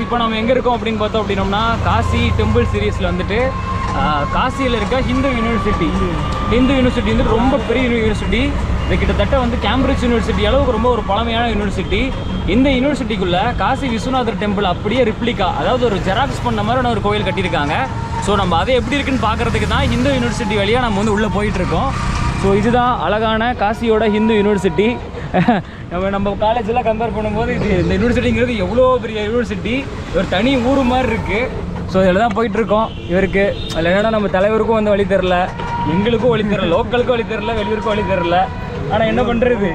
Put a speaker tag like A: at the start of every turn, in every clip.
A: இப்போ நம்ம எங்கே இருக்கோம் அப்படின்னு பார்த்தோம் அப்படின்னோம்னா காசி டெம்பிள் சீரீஸில் வந்துட்டு காசியில் இருக்க ஹிந்து யூனிவர்சிட்டி வந்து ரொம்ப பெரிய யூனிவர்சிட்டி. இது கிட்டத்தட்ட வந்து கேம்பிரிட்ஜ் யூனிவர்சிட்டி அளவுக்கு ரொம்ப ஒரு பழமையான யூனிவர்சிட்டி. இந்த யூனிவர்சிட்டிக்குள்ளே காசி விஸ்வநாதர் டெம்பிள் அப்படியே ரிப்ளிகா, அதாவது ஒரு ஜெராக்ஸ் பண்ண மாதிரியான ஒரு கோயில் கட்டியிருக்காங்க. ஸோ நம்ம அதை எப்படி இருக்குன்னு பார்க்குறதுக்கு தான் ஹிந்து யூனிவர்சிட்டி வழியாக நம்ம வந்து உள்ளே போயிட்டுருக்கோம். ஸோ இதுதான் அழகான காசியோட ஹிந்து யூனிவர்சிட்டி. நம்ம காலேஜெல்லாம் கம்பேர் பண்ணும்போது இந்த யூனிவர்சிட்டிங்கிறது எவ்வளோ பெரிய யூனிவர்சிட்டி, ஒரு தனி ஊர் மாதிரி இருக்குது. ஸோ இதில் தான் போயிட்டுருக்கோம். இவருக்கு அதில் என்னென்னா நம்ம தலைவருக்கும் வந்து வழி தெரில, எங்களுக்கும் வழி தெரில, லோக்கலுக்கும் வழி தெரில, வெளியூருக்கும் வழி தெரில. ஆனால் என்ன பண்ணுறது,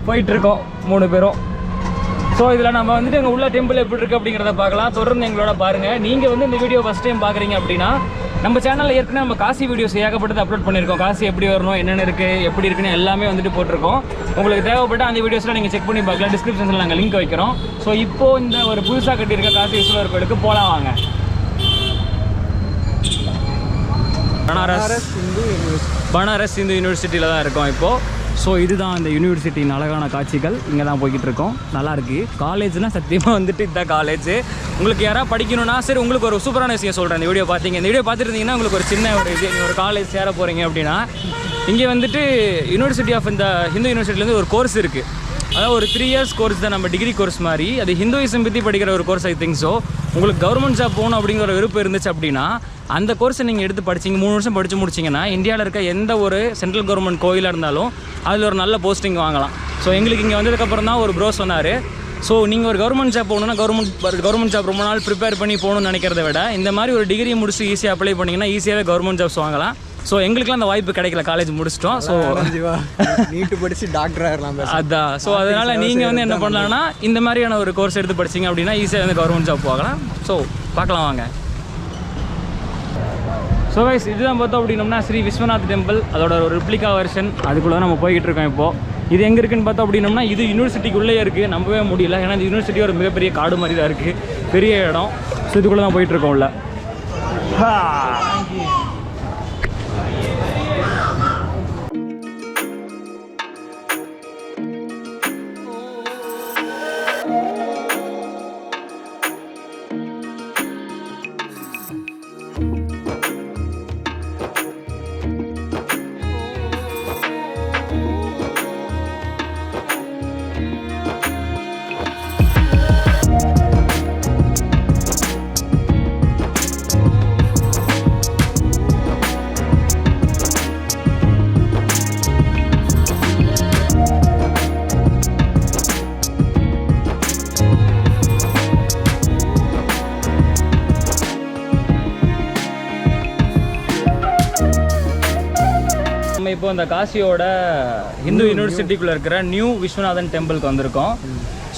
A: போயிட்டுருக்கோம் 3 பேரும். ஸோ இதில் நம்ம வந்துட்டு எங்கள் உள்ள டெம்பிள் எப்படி இருக்குது அப்படிங்கிறத பார்க்கலாம். தொடர்ந்து எங்களோட பாருங்கள். நீங்கள் வந்து இந்த வீடியோ ஃபஸ்ட் டைம் பார்க்குறீங்க அப்படின்னா நம்ம சேனலில் ஏற்கனவே நம்ம காசி வீடியோஸ் ஏகப்பட்டது அப்லோட் பண்ணியிருக்கோம். காசி எப்படி வரணும், என்னென்ன இருக்குது, எப்படி இருக்குன்னு எல்லாமே வந்துட்டு போட்டிருக்கோம். உங்களுக்கு தேவைப்பட்ட அந்த வீடியோஸில் நீங்கள் செக் பண்ணி பார்க்கலாம். டிஸ்கிரிப்ஷனில் நாங்கள் லிங்க் வைக்கிறோம். ஸோ இப்போது இந்த ஒரு புதுசாக கட்டியிருக்க காசி விஸ்வநாதர் கோயிலுக்கு போகலாம் வாங்க. பனாரஸ் ஹிந்து யூனிவர்சிட்டியில் தான் இருக்கோம் இப்போது. ஸோ இதுதான் இந்த யூனிவர்சிட்டியின் அழகான காட்சிகள். இங்கே தான் போய்கிட்டு இருக்கோம். நல்லாயிருக்கு. காலேஜ்னால் சத்தியமாக வந்துட்டு இதுதான் காலேஜ். உங்களுக்கு யாராவது படிக்கணும்னா சரி, உங்களுக்கு ஒரு சூப்பரான விஷயம் சொல்கிறேன். இந்த வீடியோ பார்த்தீங்க, இந்த வீடியோ பார்த்துருந்தீங்கன்னா உங்களுக்கு ஒரு சின்ன ஒரு இது, நீங்கள் ஒரு காலேஜ் சேர போகிறீங்க அப்படின்னா இங்கே வந்துட்டு யூனிவர்சிட்டி ஆஃப் இந்த ஹிந்து யூனிவர்சிட்டிலேருந்து ஒரு கோர்ஸ் இருக்குது. அதாவது ஒரு 3 இயர்ஸ் கோர்ஸ் தான், நம்ம டிகிரி கோர்ஸ் மாதிரி. அது ஹிந்துயிசம் பற்றி படிக்கிற ஒரு கோர்ஸ் ஐ திங்க். ஸோ உங்களுக்கு கவர்மெண்ட் ஜாப் போகணும் அப்படிங்கிற ஒரு விருப்பம் இருந்துச்சு அப்படின்னா அந்த கோர்ஸை நீங்கள் எடுத்து படிச்சிங்க, 3 வருஷம் படித்து முடிச்சிங்கன்னா இந்தியாவில் இருக்க எந்த ஒரு சென்ட்ரல் கவர்மெண்ட் கோயிலாக இருந்தாலும் அதில் ஒரு நல்ல போஸ்டிங் வாங்கலாம். ஸோ எங்களுக்கு இங்கே வந்ததுக்கப்புறம் தான் ஒரு ப்ரோ சொன்னார், ஸோ நீங்கள் ஒரு கவர்மெண்ட் ஜாப் போகணுன்னா கவர்மெண்ட் ஜாப் ரொம்ப நாள் ப்ரிப்பேர் பண்ணி போகணும்னு நினைக்கிறத விட இந்த மாதிரி ஒரு டிகிரி முடிச்சு ஈஸியாக அப்ளை பண்ணிங்கன்னா ஈஸியாகவே கவர்மெண்ட் ஜாப்ஸ் வாங்கலாம். ஸோ எங்களுக்குலாம் அந்த வாய்ப்பு கிடைக்கல, காலேஜ் முடிச்சிட்டோம். ஸோ
B: நீட்டு படித்து டாக்டர் ஆகலாம்
A: அதான். ஸோ அதனால் நீங்கள் வந்து என்ன பண்ணலாம்னா இந்த மாதிரியான ஒரு கோர்ஸ் எடுத்து படிச்சிங்க அப்படின்னா ஈஸியாக வந்து கவர்மெண்ட் ஜாப் போகலாம். ஸோ பார்க்கலாம் வாங்க. ஸோ கைஸ் இதுதான் பார்த்தோம் அப்படின்னோம்னா ஸ்ரீ விஸ்வநாத் டெம்பிள், அதோட ஒரு ரிப்ளிகா வெர்ஷன். அதுக்குள்ளே நம்ம போய்கிட்டு இருக்கோம் இப்போது. இது எங்கே இருக்குன்னு பார்த்தோம் அப்படின்னோம்னா இது யூனிவர்சிட்டிக்குள்ளே இருக்குது. நம்பவே முடியல, ஏன்னா இந்த யூனிவர்சிட்டி ஒரு மிகப்பெரிய காடு மாதிரி தான் இருக்குது, பெரிய இடம். ஸோ இதுக்குள்ளே தான் போயிட்டுருக்கோம் உள்ள. இப்போ இந்த காசியோட ஹிந்து யூனிவர்சிட்டிக்குள்ளே இருக்கிற நியூ விஸ்வநாதன் டெம்பிளுக்கு வந்திருக்கோம்.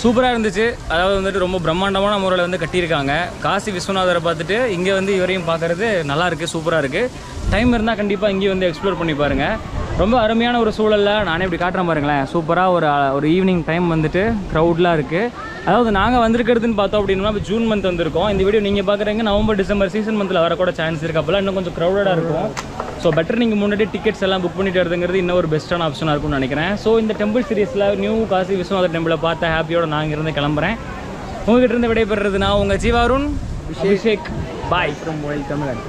A: சூப்பராக இருந்துச்சு. அதாவது வந்துட்டு ரொம்ப பிரம்மாண்டமான முறையில் வந்து கட்டியிருக்காங்க. காசி விஸ்வநாதரை பார்த்துட்டு இங்கே வந்து இவரையும் பார்க்குறது நல்லா இருக்குது, சூப்பராக இருக்குது. டைம் இருந்தால் கண்டிப்பாக இங்கேயும் வந்து எக்ஸ்ப்ளோர் பண்ணி பாருங்கள். ரொம்ப அருமையான ஒரு சூழலில் நானே இப்படி காட்டுறேன் பாருங்களேன். சூப்பராக ஒரு ஈவினிங் டைம் வந்துட்டு க்ரௌட்லாம் இருக்குது. அதாவது நாங்கள் வந்திருக்கிறதுன்னு பார்த்தோம் அப்படின்னா இப்போ ஜூன் மந்த் வந்திருக்கோம். இந்த வீடியோ நீங்கள் பார்க்குறீங்க நவம்பர் டிசம்பர் சீசன் மந்தில் வரக்கூட சான்ஸ் இருக்குது. அப்போல்லாம் இன்னும் கொஞ்சம் க்ரௌடடாக இருக்கும். ஸோ பெட்டர் நீங்கள் முன்னாடி டிக்கெட்ஸ் எல்லாம் புக் பண்ணிட்டு வரதுங்கிறது இன்னும் ஒரு பெஸ்ட்டான ஆப்ஷனாக இருக்கும்னு நினைக்கிறேன். ஸோ இந்த டெம்பிள் சீரீஸில் நியூ காசி விஸ்வநாதர் டெம்பிளை பார்த்த ஹாப்பியோட நாங்கள் இருந்து கிளம்புறேன். உங்ககிட்ட இருந்து விடைபெறுறது நான் உங்கள் ஜீவா, அருண், அபிஷேக். Bye from வildtamilan.